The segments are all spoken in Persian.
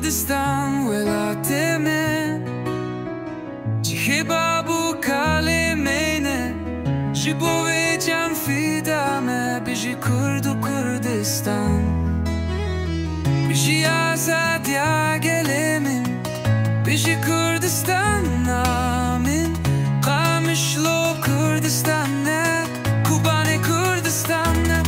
کردستان ولایت من چه بابو کلمینه چه بوی جان فیدامه بیشی کرد و کردستان بیشی آزادی گلمن بیشی کردستان نامین قامشلو کردستان نه کوبان کردستان نه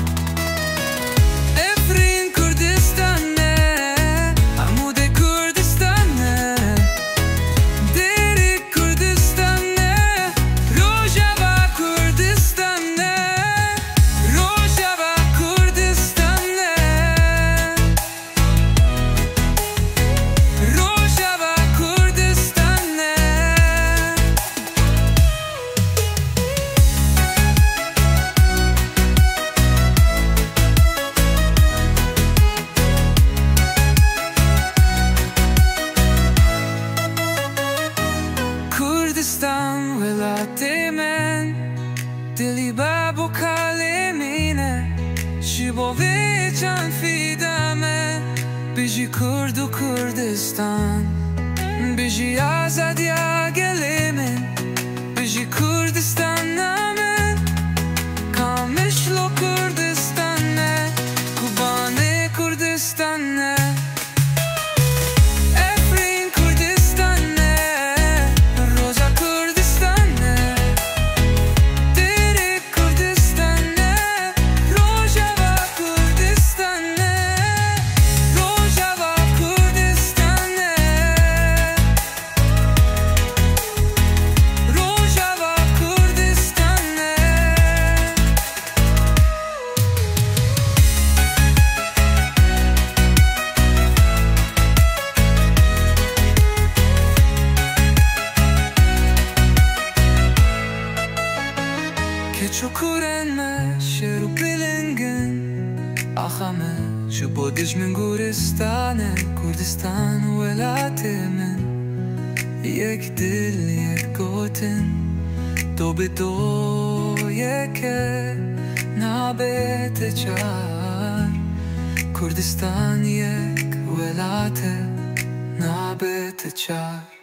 کردستان ولایت من دلی بابو کلمینه چی بوی جان فیدامه بیشی کرد و کردستان بیشی آزادی گلمن بیشی کردستان نامن کامشلو کردستان نه کوبان کردستان نه چکورن شروع بلنگن آخامه شو بودش من گورستانه کردستان ولایت من یک دل یک گوتن دو به دو یک نابت چار کردستان یک ولایت نابت چار